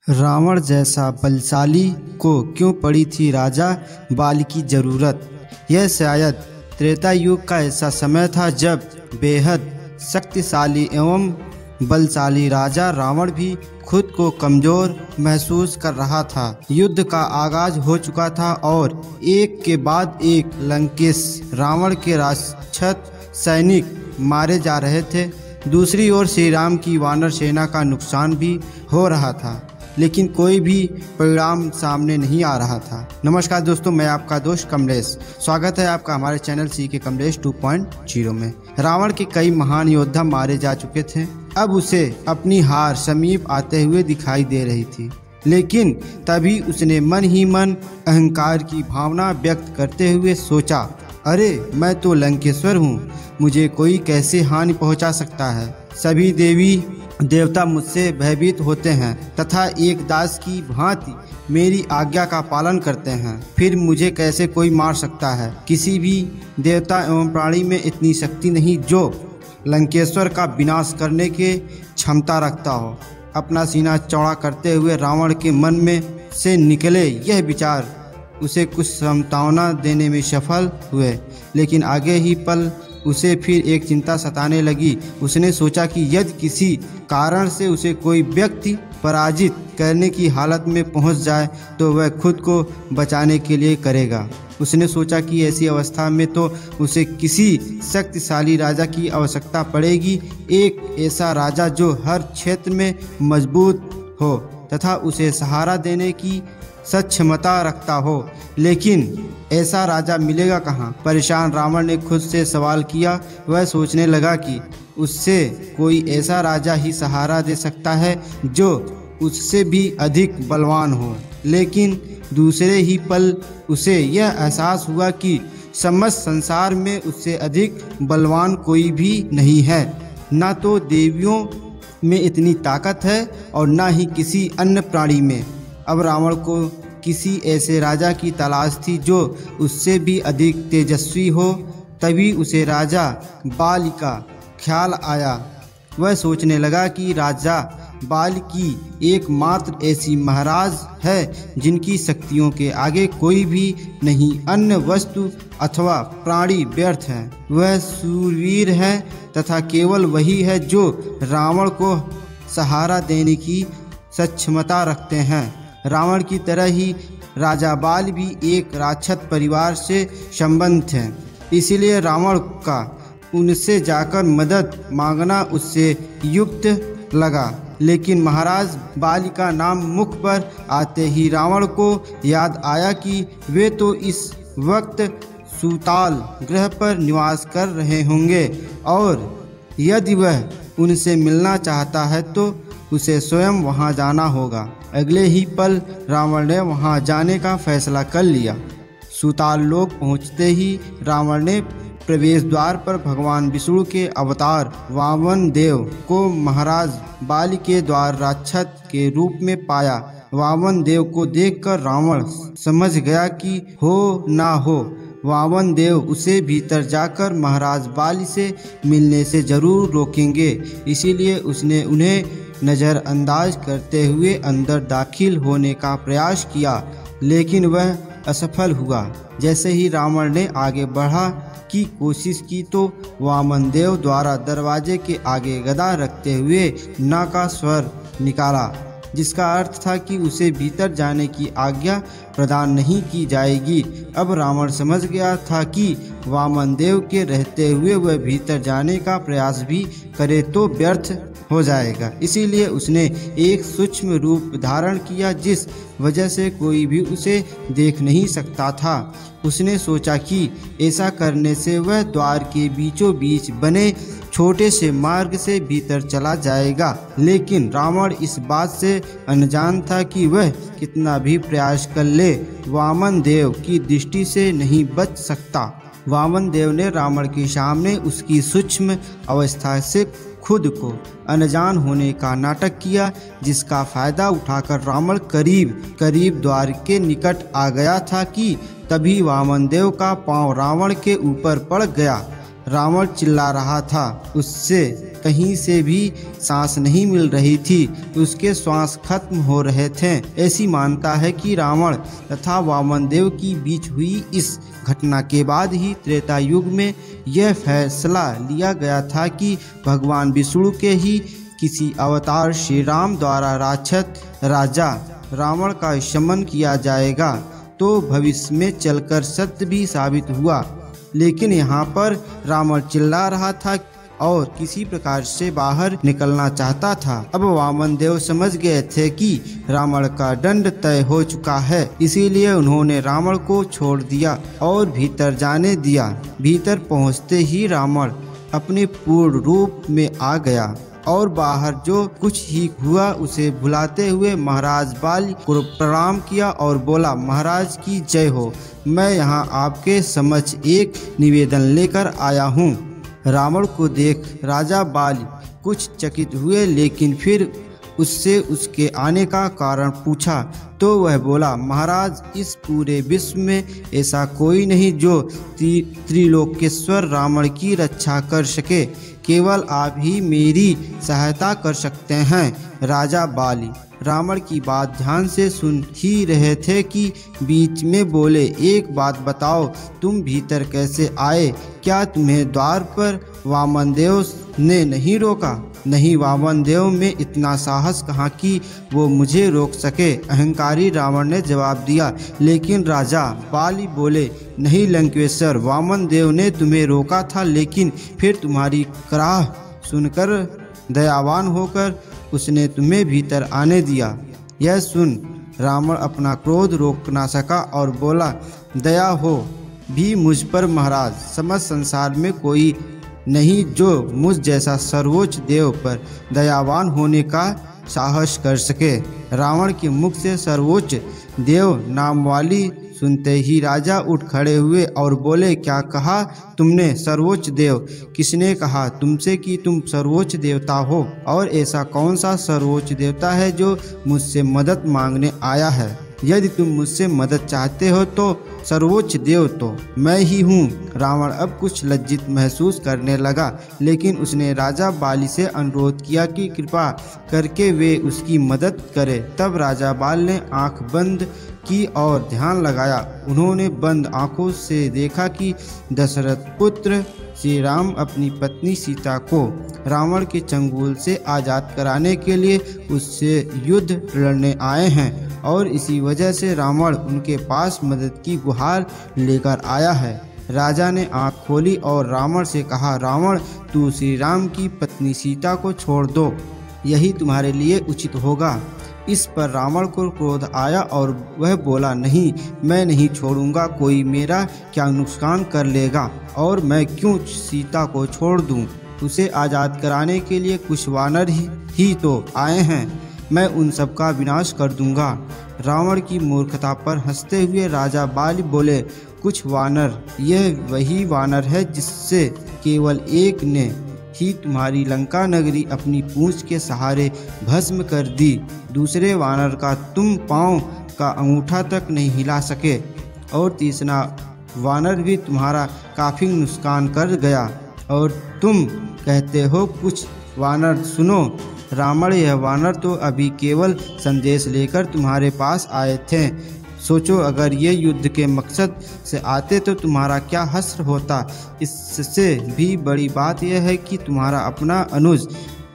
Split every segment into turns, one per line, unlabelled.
रावण जैसा बलशाली को क्यों पड़ी थी राजा बाल की ज़रूरत। यह शायद त्रेता युग का ऐसा समय था जब बेहद शक्तिशाली एवं बलशाली राजा रावण भी खुद को कमज़ोर महसूस कर रहा था। युद्ध का आगाज हो चुका था और एक के बाद एक लंकेश रावण के राक्षस सैनिक मारे जा रहे थे। दूसरी ओर श्री राम की वानर सेना का नुकसान भी हो रहा था, लेकिन कोई भी परिणाम सामने नहीं आ रहा था। नमस्कार दोस्तों, मैं आपका दोस्त कमलेश। स्वागत है आपका हमारे चैनल सीके कमलेश 2.0 में। रावण के कई महान योद्धा मारे जा चुके थे। अब उसे अपनी हार समीप आते हुए दिखाई दे रही थी, लेकिन तभी उसने मन ही मन अहंकार की भावना व्यक्त करते हुए सोचा, अरे मैं तो लंकेश्वर हूँ, मुझे कोई कैसे हानि पहुँचा सकता है। सभी देवी देवता मुझसे भयभीत होते हैं तथा एक दास की भांति मेरी आज्ञा का पालन करते हैं, फिर मुझे कैसे कोई मार सकता है। किसी भी देवता एवं प्राणी में इतनी शक्ति नहीं जो लंकेश्वर का विनाश करने के क्षमता रखता हो। अपना सीना चौड़ा करते हुए रावण के मन में से निकले यह विचार उसे कुछ सांत्वना देने में सफल हुए, लेकिन आगे ही पल उसे फिर एक चिंता सताने लगी। उसने सोचा कि यदि किसी कारण से उसे कोई व्यक्ति पराजित करने की हालत में पहुंच जाए तो वह खुद को बचाने के लिए करेगा। उसने सोचा कि ऐसी अवस्था में तो उसे किसी शक्तिशाली राजा की आवश्यकता पड़ेगी, एक ऐसा राजा जो हर क्षेत्र में मजबूत हो तथा उसे सहारा देने की सक्षमता रखता हो। लेकिन ऐसा राजा मिलेगा कहाँ? परेशान रावण ने खुद से सवाल किया। वह सोचने लगा कि उससे कोई ऐसा राजा ही सहारा दे सकता है जो उससे भी अधिक बलवान हो। लेकिन दूसरे ही पल उसे यह एहसास हुआ कि समस्त संसार में उससे अधिक बलवान कोई भी नहीं है। ना तो देवियों में इतनी ताकत है और ना ही किसी अन्य प्राणी में। अब रावण को किसी ऐसे राजा की तलाश थी जो उससे भी अधिक तेजस्वी हो। तभी उसे राजा बाल का ख्याल आया। वह सोचने लगा कि राजा बाल की एकमात्र ऐसी महाराज है जिनकी शक्तियों के आगे कोई भी नहीं, अन्य वस्तु अथवा प्राणी व्यर्थ है। वह शूरवीर है तथा केवल वही है जो रावण को सहारा देने की सक्षमता रखते हैं। रावण की तरह ही राजा बाल भी एक राक्षस परिवार से संबंधित हैं, इसलिए रावण का उनसे जाकर मदद मांगना उससे युक्त लगा। लेकिन महाराज बाल का नाम मुख पर आते ही रावण को याद आया कि वे तो इस वक्त सूताल ग्रह पर निवास कर रहे होंगे और यदि वह उनसे मिलना चाहता है तो उसे स्वयं वहां जाना होगा। अगले ही पल रावण ने वहां जाने का फैसला कर लिया। सूताल लोक पहुंचते ही रावण ने प्रवेश द्वार पर भगवान विष्णु के अवतार वामन देव को महाराज बाल के द्वार राक्षस के रूप में पाया। वामन देव को देखकर रावण समझ गया कि हो ना हो वामन देव उसे भीतर जाकर महाराज बाल से मिलने से जरूर रोकेंगे, इसीलिए उसने उन्हें नज़रअंदाज करते हुए अंदर दाखिल होने का प्रयास किया, लेकिन वह असफल हुआ। जैसे ही रावण ने आगे बढ़ा की कोशिश की तो वामन देव द्वारा दरवाजे के आगे गदा रखते हुए ना का स्वर निकाला, जिसका अर्थ था कि उसे भीतर जाने की आज्ञा प्रदान नहीं की जाएगी। अब रावण समझ गया था कि वामन देव के रहते हुए वह भीतर जाने का प्रयास भी करे तो व्यर्थ हो जाएगा, इसीलिए उसने एक सूक्ष्म रूप धारण किया जिस वजह से कोई भी उसे देख नहीं सकता था। उसने सोचा कि ऐसा करने से वह द्वार के बीचों बीच बने छोटे से मार्ग से भीतर चला जाएगा, लेकिन रावण इस बात से अनजान था कि वह कितना भी प्रयास कर ले वामन देव की दृष्टि से नहीं बच सकता। वामन देव ने रावण के सामने उसकी सूक्ष्म अवस्था से खुद को अनजान होने का नाटक किया, जिसका फायदा उठाकर रावण करीब द्वार के निकट आ गया था कि तभी वामन देव का पांव रावण के ऊपर पड़ गया। रावण चिल्ला रहा था। उससे कहीं से भी सांस नहीं मिल रही थी, उसके श्वास खत्म हो रहे थे। ऐसी मान्यता है कि रावण तथा वामन देव के बीच हुई इस घटना के बाद ही त्रेता युग में यह फैसला लिया गया था कि भगवान विष्णु के ही किसी अवतार श्री राम द्वारा राक्षस राजा रावण का शमन किया जाएगा। तो भविष्य में चलकर सत्य भी साबित हुआ, लेकिन यहाँ पर रावण चिल्ला रहा था और किसी प्रकार से बाहर निकलना चाहता था। अब वामन देव समझ गए थे कि रावण का दंड तय हो चुका है, इसीलिए उन्होंने रावण को छोड़ दिया और भीतर जाने दिया। भीतर पहुँचते ही रावण अपने पूर्ण रूप में आ गया और बाहर जो कुछ ही हुआ उसे भुलाते हुए महाराज बाली को प्रणाम किया और बोला, महाराज की जय हो। मैं यहाँ आपके समक्ष एक निवेदन लेकर आया हूँ। रावण को देख राजा बाली कुछ चकित हुए, लेकिन फिर उससे उसके आने का कारण पूछा तो वह बोला, महाराज इस पूरे विश्व में ऐसा कोई नहीं जो त्रिलोकेश्वर रावण की रक्षा कर सके, केवल आप ही मेरी सहायता कर सकते हैं। राजा बाली रावण की बात ध्यान से सुन ही रहे थे कि बीच में बोले, एक बात बताओ, तुम भीतर कैसे आए? क्या तुम्हें द्वार पर वामन देव ने नहीं रोका? नहीं, वामन देव में इतना साहस कहाँ कि वो मुझे रोक सके, अहंकारी रावण ने जवाब दिया। लेकिन राजा बाली बोले, नहीं लंकेश्वर, वामन देव ने तुम्हें रोका था, लेकिन फिर तुम्हारी कराह सुनकर दयावान होकर उसने तुम्हें भीतर आने दिया। यह सुन रावण अपना क्रोध रोक ना सका और बोला, दया हो भी मुझ पर महाराज, समस्त संसार में कोई नहीं जो मुझ जैसा सर्वोच्च देव पर दयावान होने का साहस कर सके। रावण के मुख से सर्वोच्च देव नाम वाली सुनते ही राजा उठ खड़े हुए और बोले, क्या कहा तुमने? सर्वोच्च देव? किसने कहा तुमसे कि तुम सर्वोच्च देवता हो? और ऐसा कौन सा सर्वोच्च देवता है जो मुझसे मदद मांगने आया है? यदि तुम मुझसे मदद चाहते हो तो सर्वोच्च देव तो मैं ही हूँ। रावण अब कुछ लज्जित महसूस करने लगा, लेकिन उसने राजा बाली से अनुरोध किया कि कृपा करके वे उसकी मदद करे। तब राजा बाल ने आंख बंद की और ध्यान लगाया। उन्होंने बंद आंखों से देखा कि दशरथ पुत्र श्री राम अपनी पत्नी सीता को रावण के चंगुल से आज़ाद कराने के लिए उससे युद्ध लड़ने आए हैं और इसी वजह से रावण उनके पास मदद की गुहार लेकर आया है। राजा ने आंख खोली और रावण से कहा, रावण, तू श्री राम की पत्नी सीता को छोड़ दो, यही तुम्हारे लिए उचित होगा। इस पर रावण को क्रोध आया और वह बोला, नहीं, मैं नहीं छोड़ूंगा, कोई मेरा क्या नुकसान कर लेगा और मैं क्यों सीता को छोड़ दूं? उसे आज़ाद कराने के लिए कुछ वानर ही तो आए हैं, मैं उन सब का विनाश कर दूंगा। रावण की मूर्खता पर हंसते हुए राजा बाली बोले, कुछ वानर? यह वही वानर है जिससे केवल एक ने ही तुम्हारी लंका नगरी अपनी पूंछ के सहारे भस्म कर दी। दूसरे वानर का तुम पांव का अंगूठा तक नहीं हिला सके और तीसरा वानर भी तुम्हारा काफ़ी नुकसान कर गया और तुम कहते हो कुछ वानर? सुनो रावण, यह वानर तो अभी केवल संदेश लेकर तुम्हारे पास आए थे। सोचो, अगर ये युद्ध के मकसद से आते तो तुम्हारा क्या हश्र होता। इससे भी बड़ी बात यह है कि तुम्हारा अपना अनुज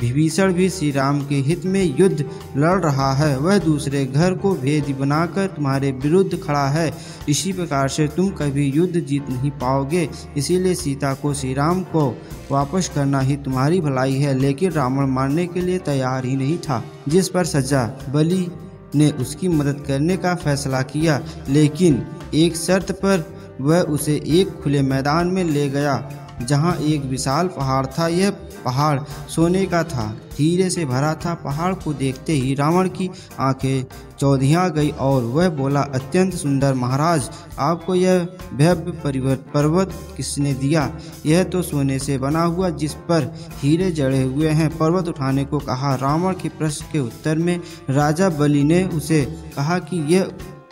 विभीषण भी श्री राम के हित में युद्ध लड़ रहा है। वह दूसरे घर को भेदी बनाकर तुम्हारे विरुद्ध खड़ा है। इसी प्रकार से तुम कभी युद्ध जीत नहीं पाओगे। इसीलिए सीता को श्री राम को वापस करना ही तुम्हारी भलाई है। लेकिन रावण मानने के लिए तैयार ही नहीं था, जिस पर सजा बलि ने उसकी मदद करने का फैसला किया, लेकिन एक शर्त पर। वह उसे एक खुले मैदान में ले गया जहां एक विशाल पहाड़ था। यह पहाड़ सोने का था, हीरे से भरा था। पहाड़ को देखते ही रावण की आंखें चौंधिया गई और वह बोला, अत्यंत सुंदर महाराज, आपको यह भव्य पर्वत किसने दिया? यह तो सोने से बना हुआ जिस पर हीरे जड़े हुए हैं। पर्वत उठाने को कहा। रावण के प्रश्न के उत्तर में राजा बलि ने उसे कहा कि यह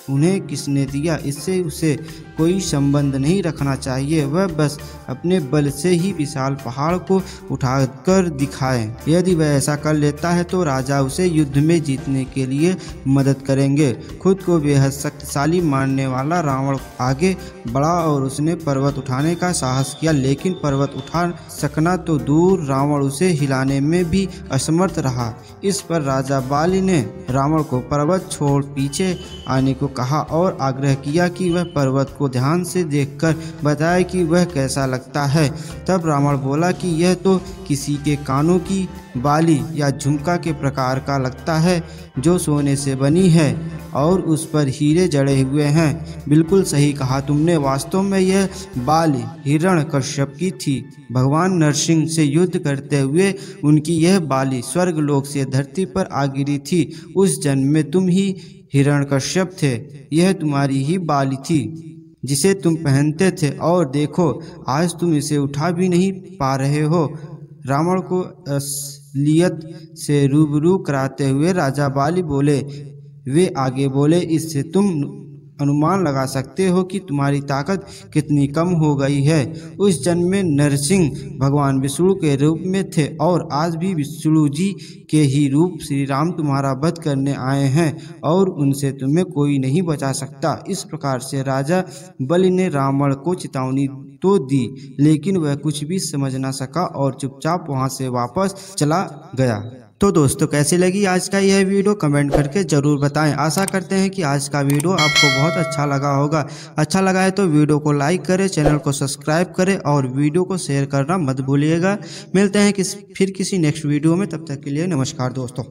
उन्हें किसने दिया, इससे उसे कोई संबंध नहीं रखना चाहिए। वह बस अपने बल से ही विशाल पहाड़ को उठाकर दिखाए। यदि वह ऐसा कर लेता है तो राजा उसे युद्ध में जीतने के लिए मदद करेंगे। खुद को बेहद शक्तिशाली मानने वाला रावण आगे बढ़ा और उसने पर्वत उठाने का साहस किया, लेकिन पर्वत उठा सकना तो दूर, रावण उसे हिलाने में भी असमर्थ रहा। इस पर राजा बाली ने रावण को पर्वत छोड़ पीछे आने को कहा और आग्रह किया कि वह पर्वत को ध्यान से देखकर बताए कि वह कैसा लगता है। तब रावण बोला कि यह तो किसी के कानों की बाली या झुमका के प्रकार का लगता है जो सोने से बनी है और उस पर हीरे जड़े हुए हैं। बिल्कुल सही कहा तुमने, वास्तव में यह बाली हिरण्यकश्यप की थी। भगवान नरसिंह से युद्ध करते हुए उनकी यह बाली स्वर्गलोक से धरती पर आ गिरी थी। उस जन्म में तुम ही हिरण्यकश्यप थे। यह तुम्हारी ही बाली थी जिसे तुम पहनते थे, और देखो आज तुम इसे उठा भी नहीं पा रहे हो। रावण को असलियत से रूबरू कराते हुए राजा बाली बोले। वे आगे बोले, इससे तुम अनुमान लगा सकते हो कि तुम्हारी ताकत कितनी कम हो गई है। उस जन्म में नरसिंह भगवान विष्णु के रूप में थे और आज भी विष्णु जी के ही रूप श्री राम तुम्हारा वध करने आए हैं और उनसे तुम्हें कोई नहीं बचा सकता। इस प्रकार से राजा बलि ने रावण को चेतावनी तो दी, लेकिन वह कुछ भी समझ न सका और चुपचाप वहां से वापस चला गया। तो दोस्तों, कैसी लगी आज का यह वीडियो कमेंट करके ज़रूर बताएं। आशा करते हैं कि आज का वीडियो आपको बहुत अच्छा लगा होगा। अच्छा लगा है तो वीडियो को लाइक करें, चैनल को सब्सक्राइब करें और वीडियो को शेयर करना मत भूलिएगा। मिलते हैं फिर किसी नेक्स्ट वीडियो में, तब तक के लिए नमस्कार दोस्तों।